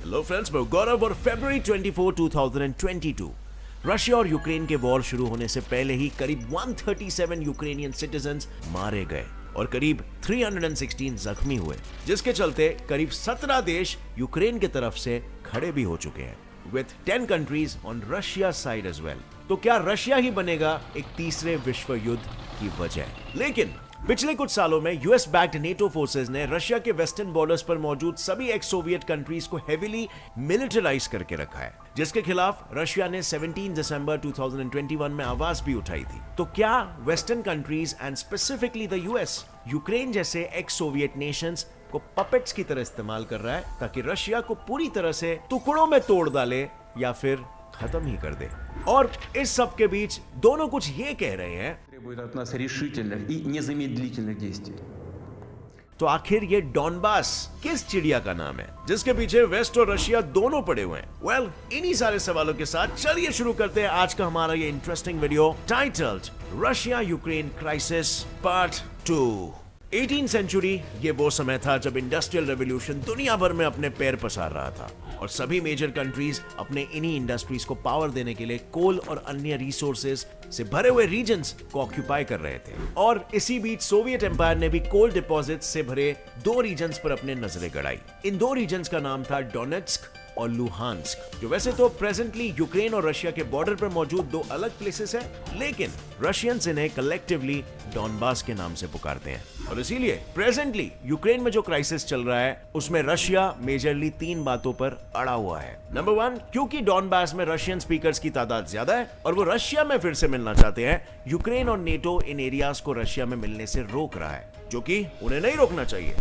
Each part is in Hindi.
हेलो फ्रेंड्स, मैं गौरव और फरवरी 24, 2022 रशिया और यूक्रेन के वॉर शुरू होने से पहले ही करीब 137 यूक्रेनियन सिटीजन्स मारे गए और करीब 316 जख्मी हुए, जिसके चलते करीब 17 देश यूक्रेन की तरफ से खड़े भी हो चुके हैं, with 10 countries on Russia side as well। तो क्या रशिया ही बनेगा एक तीसरे विश्व युद्ध की वजह? लेकिन पिछले कुछ सालों में यूएस बैक्ड नेटो फोर्सेस ने रशिया के वेस्टर्न बॉर्डर्स पर मौजूद सभी एक्स सोवियत कंट्रीज को हेविली मिलिटराइज करके रखा है, जिसके खिलाफ रशिया ने 17 दिसंबर 2021 में आवाज भी उठाई थी। तो क्या western countries and specifically the US Ukraine जैसे एक्स सोवियत नेशंस को पपेट्स की तरह इस्तेमाल कर रहा है ताकि रशिया को पूरी तरह से टुकड़ों में तोड़ डाले या फिर खत्म ही कर दे? और इस सब के बीच दोनों कुछ ये कह रहे हैं, требует от нас решительных и незамедлительных действий। तो आखिर ये डॉनबास किस चिड़िया का नाम है जिसके पीछे वेस्ट और रशिया दोनों पड़े हुए हैं? वेल, इन्हीं सारे सवालों के साथ चलिए शुरू करते हैं आज का हमारा ये interesting video titled Russia Ukraine crisis part 2। 18th century ये वो समय था जब इंडस्ट्रियल रेवोल्यूशन दुनिया भर में अपने पैर पसार रहा था और सभी मेजर कंट्रीज अपने इन्हीं इंडस्ट्रीज को पावर देने के लिए कोल और अन्य रिसोर्सेज से भरे हुए रीजन्स को ऑक्यूपाई कर रहे थे। और इसी बीच सोवियत एम्पायर ने भी कोल डिपॉजिट्स से भरे दो रीजन्स पर अपने नजरें गड़ाई। इन दो रीजन्स का नाम था डोनेट्स्क और लुहांस्क, जो वैसे तो प्रेजेंटली यूक्रेन और रशिया के बॉर्डर पर मौजूद दो अलग प्लेसेस हैं, लेकिन रशियंस इन्हें कलेक्टिवली डॉनबास के नाम से पुकारते हैं। और इसीलिए प्रेजेंटली यूक्रेन में जो क्राइसिस चल रहा है उसमें रशिया मेजरली 3 बातों पर अड़ा हुआ है। नंबर 1, क्योंकि डॉनबास में रशियन स्पीकर्स की तादाद ज्यादा है और वो रशिया में फिर से मिलना चाहते हैं, यूक्रेन और नेटो इन एरियाज को रशिया में मिलने से रोक रहा है, जो कि उन्हें नहीं रोकना चाहिए।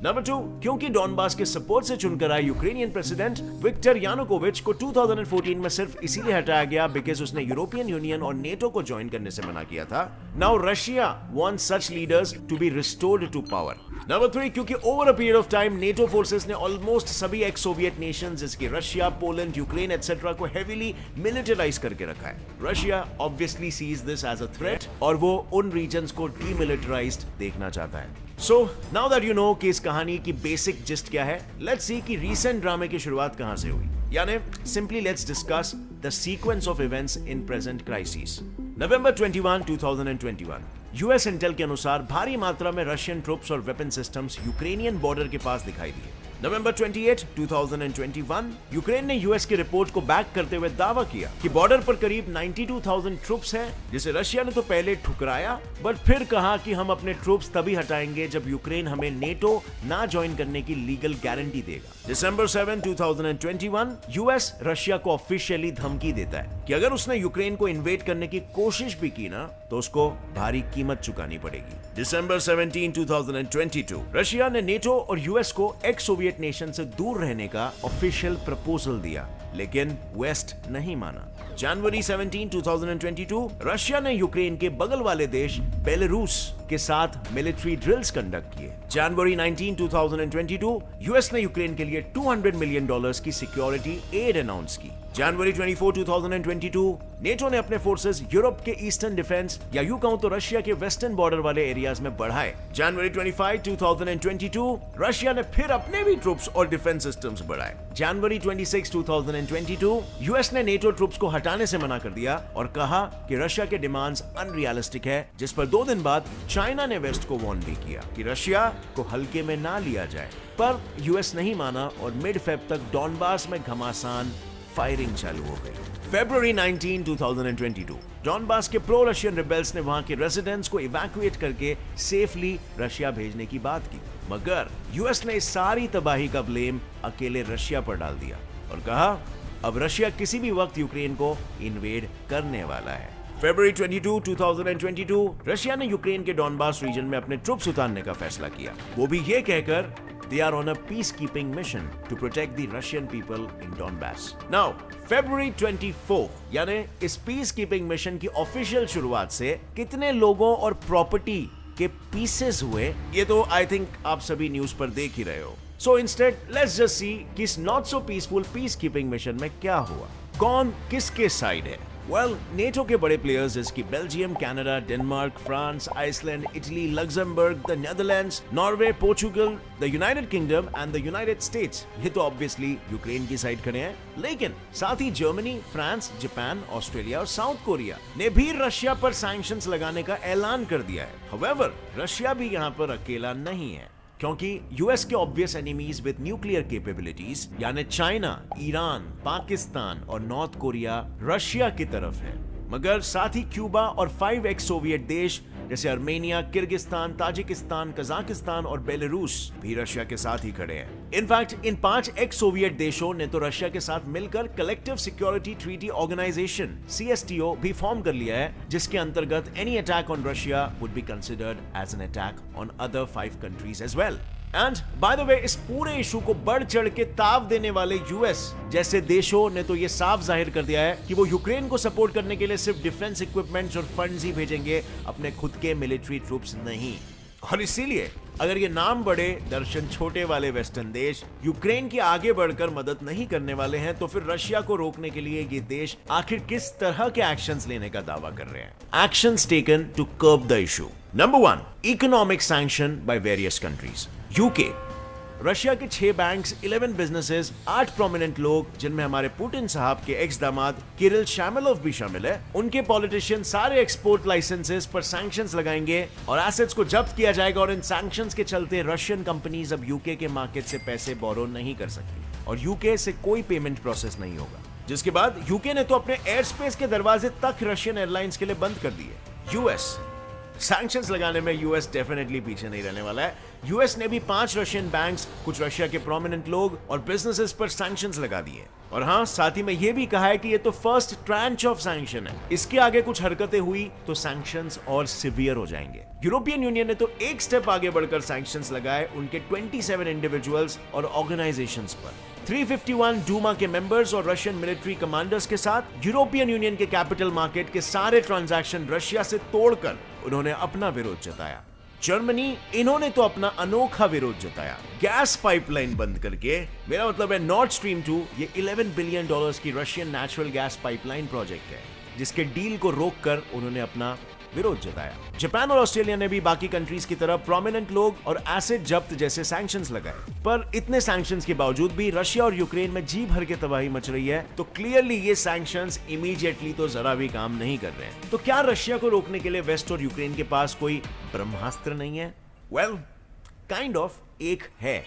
नंबर 2, क्योंकि डॉनबास के सपोर्ट से चुनकर आए यूक्रेनियन प्रेसिडेंट विक्टर यानुकोविच को 2014 में सिर्फ इसीलिए हटाया गया बिकॉज़ उसने यूरोपियन यूनियन और नेटो को ज्वाइन करने से मना किया था। Now Russia wants such leaders to be restored to power. Number 3, क्योंकि over a period of time NATO forces ने ऑलमोस्ट सभी एक्स सोवियत नेशंस जैसे रशिया, पोलैंड, यूक्रेन एटसेट्रा को हेविली मिलिटराइज करके रखा है। Russia obviously sees this as a threat और वो उन रीजन्स को डीमिलिटराइज्ड देखना चाहता है। So, now that you know कि इस कहानी की बेसिक जिस्ट क्या है, let's see कि recent ड्रामे की शुरुआत कहां से हुई। यानी simply let's discuss the sequence of events in present crises। November 21, 2021 US Intel के अनुसार भारी मात्रा में रशियन ट्रूप्स और वेपन सिस्टम्स यूक्रेनियन बॉर्डर के पास दिखाई दिए। नवंबर 28, 2021 यूक्रेन ने यूएस की रिपोर्ट को बैक करते हुए दावा किया कि बॉर्डर पर करीब 92,000 ट्रूप्स हैं, जिसे रशिया ने तो पहले ठुकराया बट फिर कहा कि हम अपने ट्रूप्स तभी हटाएंगे जब यूक्रेन हमें नेटो ना ज्वाइन करने की लीगल गारंटी देगा। दिसंबर 7, 2021 यूएस रशिया को ऑफिशियली धमकी देता है कि अगर उसने यूक्रेन को इन्वेड करने की कोशिश भी की ना तो उसको भारी कीमत चुकानी पड़ेगी। दिसंबर 17, 2022 रशिया ने नेटो और यूएस को एक्स सोवियत नेशन से दूर रहने का ऑफिशियल प्रपोजल दिया, लेकिन वेस्ट नहीं माना। जनवरी 17, 2022 रशिया ने यूक्रेन के बगल वाले देश बेलारूस के साथ मिलिट्री ड्रिल्स कंडक्ट किए। जनवरी 19, 2022 यूएस ने यूक्रेन के लिए $200 मिलियन की सिक्योरिटी एड अनाउंस की। जनवरी 24, 2022 नेटो ने अपने फोर्सेस यूरोप के ईस्टर्न डिफेंस या यूं कहूं तो रशिया के वेस्टर्न बॉर्डर वाले एरियाज में बढ़ाए। जनवरी 25, 2022 रशिया ने फिर अपने भी ट्रूप्स और डिफेंस सिस्टम्स बढ़ाए। जनवरी 26, 2022 यूएस ने नेटो ट्रूप्स को हटाने से मना कर दिया और कहा कि रशिया के डिमांड्स अनरियलिस्टिक है, जिस पर 2 दिन बाद चाइना ने वेस्ट को वार्न भी किया कि रशिया को हल्के में ना लिया जाए, पर यूएस नहीं माना और मिड फेब तक डॉनबास में घमासान फायरिंग चालू हो गई। February 19, 2022 डॉनबास के प्रो रशियन रिबेल्स ने वहां के रेजिडेंट्स को इवैक्यूएट करके सेफली रशिया भेजने की बात की, मगर यूएस ने इस सारी तबाही का ब्लेम अकेले रशिया पर डाल दिया और कहा अब रशिया किसी भी वक्त यूक्रेन को इन्वेड करने वाला है। February 22, 2022 रशिया ने यूक्रेन के डॉनबास रीजन में अपने ट्रूप्स उतारने का फैसला किया, वो भी ये कहकर they are on a peacekeeping mission to protect the Russian people in Donbass. Now, February 24 यानी इस peacekeeping mission की ऑफिशियल शुरुआत से कितने लोगों और प्रॉपर्टी के पीसेस हुए ये तो आई थिंक आप सभी न्यूज पर देख ही रहे हो। So instead, let's just see कि इस not so peaceful peacekeeping mission में क्या हुआ, कौन किसके साइड है। नेटो के बड़े प्लेयर्स जैसे Belgium, Canada, Denmark, France, Iceland, Italy, Luxembourg, the Netherlands, Norway, Portugal, the United Kingdom and the United States, ये तो ऑब्वियसली यूक्रेन की साइड खड़े हैं, लेकिन साथ ही जर्मनी, फ्रांस, जापान, ऑस्ट्रेलिया और साउथ कोरिया ने भी रशिया पर सैंक्शंस लगाने का ऐलान कर दिया है। हाउएवर, रशिया भी यहाँ पर अकेला नहीं है, क्योंकि यूएस के obvious enemies with nuclear capabilities यानी चाइना, ईरान, पाकिस्तान और नॉर्थ कोरिया रशिया की तरफ है, मगर साथ ही क्यूबा और 5 एक्स सोवियत देश जैसे अर्मेनिया, किर्गिस्तान, ताजिकिस्तान, कजाकिस्तान और बेलारूस भी रशिया के साथ ही खड़े हैं। इनफैक्ट इन 5 एक्स सोवियत देशों ने तो रशिया के साथ मिलकर collective security treaty organisation CSTO भी फॉर्म कर लिया है, जिसके अंतर्गत any attack on Russia would be considered as an attack on other 5 countries as well. And by the way, इस पूरे इशू को बढ़ चढ़ के ताव देने वाले यूएस जैसे देशों ने तो ये साफ जाहिर कर दिया है कि वो यूक्रेन को सपोर्ट करने के लिए सिर्फ डिफेंस इक्विपमेंट्स और फंड्स ही भेजेंगे, अपने खुद के मिलिट्री ट्रूप्स नहीं। और इसीलिए अगर ये नाम बड़े दर्शन छोटे वाले वेस्टर्न देश यूक्रेन की आगे बढ़कर मदद नहीं करने वाले हैं, तो फिर रशिया को रोकने के लिए ये देश आखिर किस तरह के एक्शंस लेने का दावा कर रहे हैं। Actions taken to curb the issue. Number 1, economic sanction by various countries. UK, Russia के 6 बैंक्स, 11 बिजनेसेस, 8 प्रोमिनेंट लोग जिनमें हमारे पुतिन साहब के एक्स दामाद किरिल शामिलोव भी शामिल है, उनके पॉलिटिशियन सारे एक्सपोर्ट लाइसेंसेस पर सैंक्शंस लगाएंगे और एसेट्स को जब्त किया जाएगा, और इन सैंक्शंस के चलते रशियन कंपनीज अब यूके के मार्केट से पैसे बोरो नहीं कर सकती और यूके से कोई पेमेंट प्रोसेस नहीं होगा। जिसके बाद यूके ने तो अपने एयर स्पेस के दरवाजे तक रशियन एयरलाइंस के लिए बंद कर दिए। यूएस, सैंक्शंस लगाने में यूएस डेफिनेटली पीछे नहीं रहने वाला है। यूएस ने भी 5 रशियन बैंक्स, कुछ रशिया के प्रोमिनेंट लोग और बिजनेसेस पर सैंक्शंस लगा दिए। और हाँ, साथ ही में यह भी कहा है कि ये तो फर्स्ट ट्रांच ऑफ सैंक्शन है, इसके आगे कुछ हरकतें हुई तो सैंक्शंस और सिवियर हो जाएंगे। यूरोपियन यूनियन ने तो एक स्टेप आगे बढ़कर सैंक्शंस लगाए उनके 27 इंडिविजुअल्स और ऑर्गेनाइजेशंस पर। 351 डूमा के मेंबर्स और रशियन मिलिट्री कमांडर्स के साथ यूरोपियन यूनियन के कैपिटल मार्केट के सारे ट्रांजैक्शन रशिया से तोड़कर उन्होंने अपना विरोध जताया। जर्मनी, इन्होंने तो अपना अनोखा विरोध जताया। गैस पाइपलाइन बंद करके, मेरा मतलब है नॉर्थ स्ट्रीम 2, ये $11 बिलियन की Russian natural gas pipeline project है, जिसके डील को रोककर उन्होंने अपना विरोध जताया। जापान और ऑस्ट्रेलिया ने भी बाकी कंट्रीज की तरह प्रोमिनेंट लोग और एसेट जब्त जैसे सैंक्शंस लगाए। पर इतने सैंक्शंस के बावजूद भी रशिया और यूक्रेन में जी भर के तबाही मच रही है, तो क्लियरली ये सैंक्शंस इमीडिएटली तो जरा भी काम नहीं कर रहे हैं। तो क्या रशिया को रोकने के लिए वेस्ट और यूक्रेन के पास कोई ब्रह्मास्त्र नहीं है? वेल, काइंड ऑफ एक है,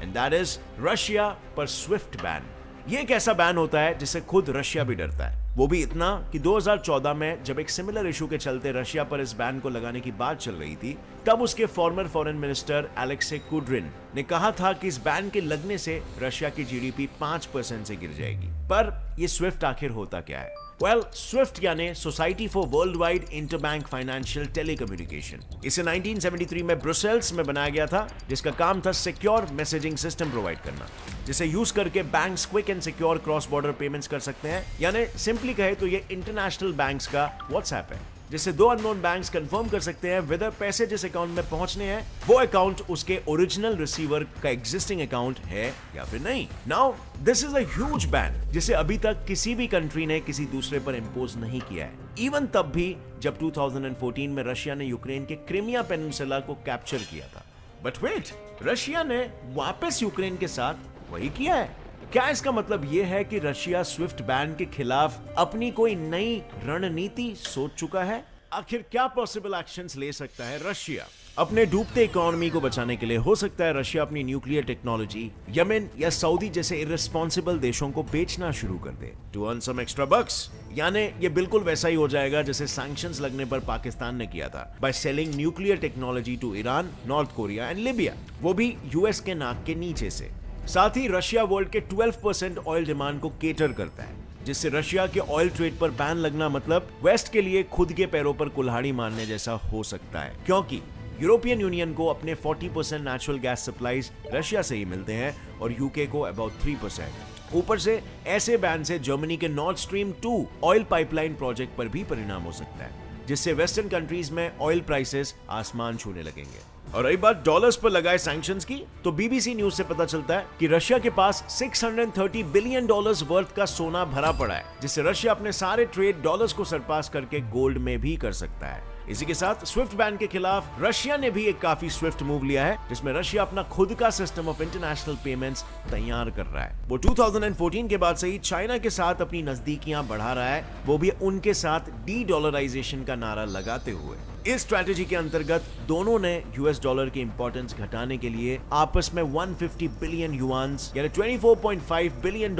एंड दैट इज रशिया पर स्विफ्ट बैन। ये एक ऐसा बैन होता है जिससे खुद रशिया भी डरता है, वो भी इतना कि 2014 में जब एक सिमिलर इशू के चलते रशिया पर इस बैन को लगाने की बात चल रही थी, तब उसके फॉर्मर फॉरेन मिनिस्टर एलेक्सी कुड्रिन ने कहा था कि इस बैन के लगने से रशिया की जीडीपी 5% से गिर जाएगी। पर यह स्विफ्ट आखिर होता क्या है? वेल, स्विफ्ट यानी society for world wide interbank financial telecommunication, इसे 1973 में ब्रुसेल्स में बनाया गया था, जिसका काम था सिक्योर मैसेजिंग सिस्टम प्रोवाइड करना, जिसे यूज करके banks quick and secure cross border payments कर सकते हैं। यानी सिंपली कहे तो ये इंटरनेशनल बैंक्स का व्हाट्सएप है, जिससे 2 अननोन बैंक्स कंफर्म कर सकते हैं वेदर पैसे जिस अकाउंट में पहुंचने हैं वो अकाउंट उसके ओरिजिनल रिसीवर का एग्जिस्टिंग अकाउंट है या फिर नहीं। Now this is a huge ban जिसे अभी तक किसी भी कंट्री ने किसी दूसरे पर इंपोज नहीं किया है, इवन तब भी जब 2014 में रशिया ने यूक्रेन के क्रीमिया पेनिनसुला को कैप्चर किया था। बट वेट, रशिया ने वापस यूक्रेन के साथ वही किया है। क्या इसका मतलब यह है कि रशिया स्विफ्ट बैन के खिलाफ अपनी कोई नई रणनीति सोच चुका है? आखिर क्या पॉसिबल एक्शंस ले सकता है रशिया? अपने डूबते इकोनॉमी को बचाने के लिए हो सकता है रशिया अपनी न्यूक्लियर टेक्नोलॉजी यमन या सऊदी जैसे इररिस्पॉन्सिबल देशों को बेचना शुरू कर दे टू अर्न सम एक्स्ट्रा बक्स। यानी ये बिल्कुल वैसा ही हो जाएगा जैसे सैंक्शंस लगने पर पाकिस्तान ने किया था, by selling nuclear technology to Iran, North Korea and Libya, वो भी यूएस के नाक के नीचे से। साथ ही रशिया वर्ल्ड के 12% ऑयल डिमांड को केटर करता है, जिससे रशिया के ऑयल ट्रेड पर बैन लगना मतलब वेस्ट के लिए खुद के पैरों पर कुल्हाड़ी मारने जैसा हो सकता है, क्योंकि यूरोपियन यूनियन को अपने 40% नेचुरल गैस सप्लाईज रशिया से ही मिलते हैं और यूके को अबाउट 3%। ऊपर से ऐसे बैन से जर्मनी के north stream 2 oil pipeline project पर भी परिणाम हो सकता है, जिससे वेस्टर्न कंट्रीज में ऑयल प्राइसेस आसमान छूने लगेंगे। और रही बात डॉलर्स पर लगाए सैंक्शंस की, तो बीबीसी न्यूज से पता चलता है कि रशिया के पास $630 बिलियन वर्थ का सोना भरा पड़ा है, जिससे रशिया अपने सारे ट्रेड डॉलर्स को सरपास करके गोल्ड में भी कर सकता है। इसी के साथ स्विफ्ट बैन के खिलाफ रशिया ने भी एक काफी स्विफ्ट मूव लिया है, जिसमें रशिया अपना खुद का सिस्टम ऑफ इंटरनेशनल पेमेंट्स तैयार कर रहा है। वो 2014 के बाद से ही चाइना के साथ अपनी नजदीकियां बढ़ा रहा है, वो भी उनके साथ डी-डॉलराइजेशन का नारा लगाते हुए। इस स्ट्रैटेजी के अंतर्गत दोनों ने यूएस डॉलर की इंपॉर्टेंस घटाने के लिए आपस में 150 बिलियन युआन्स यानी $24.5 बिलियन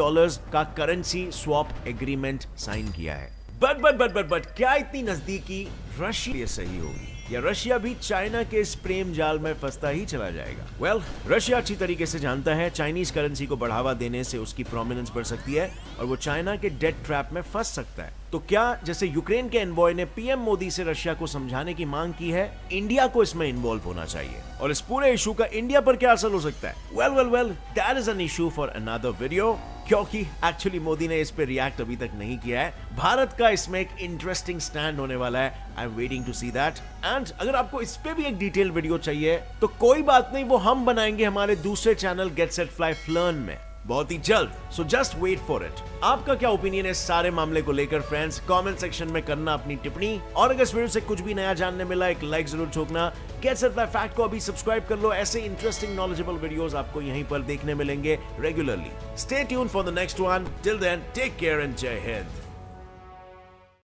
का करेंसी स्वैप एग्रीमेंट साइन किया है। बट क्या इतनी नजदीकी रशिया सही होगी, या रशिया भी चाइना के इस प्रेम जाल में फंसता ही चला जाएगा? वेल, रशिया अच्छी तरीके से जानता है चाइनीज करेंसी को बढ़ावा देने से उसकी प्रोमिनेंस बढ़ सकती है और वो चाइना के डेट ट्रैप में फंस सकता है। तो क्या जैसे यूक्रेन के एनवॉय ने पीएम मोदी से रशिया को समझाने की मांग की है, इंडिया को इसमें इन्वॉल्व होना चाहिए? और इस पूरे इशू का इंडिया पर क्या असर हो सकता है? Well, that is an issue for another video, क्योंकि एक्चुअली मोदी ने इस पे रिएक्ट अभी तक नहीं किया है। भारत का इसमें एक इंटरेस्टिंग स्टैंड होने वाला है। I am waiting to see that. And अगर आपको इस पे भी एक डिटेल वीडियो चाहिए तो कोई बात नहीं, वो हम बनाएंगे हमारे दूसरे चैनल गेट सेट फ्लाई फ्लर्न में बहुत ही जल्द। So just wait for it. आपका क्या ओपिनियन है इस सारे मामले को लेकर फ्रेंड्स? कमेंट सेक्शन में करना अपनी टिप्पणी। और अगर इस वीडियो से कुछ भी नया जानने मिला, एक लाइक जरूर ठोकना। गेट सेट फ्लाई फैक्ट को अभी सब्सक्राइब कर लो, ऐसे इंटरेस्टिंग नॉलेजेबल वीडियोस आपको यहीं पर देखने मिलेंगे regularly. Stay tuned for the next one. Till then, take care and जय हिंद।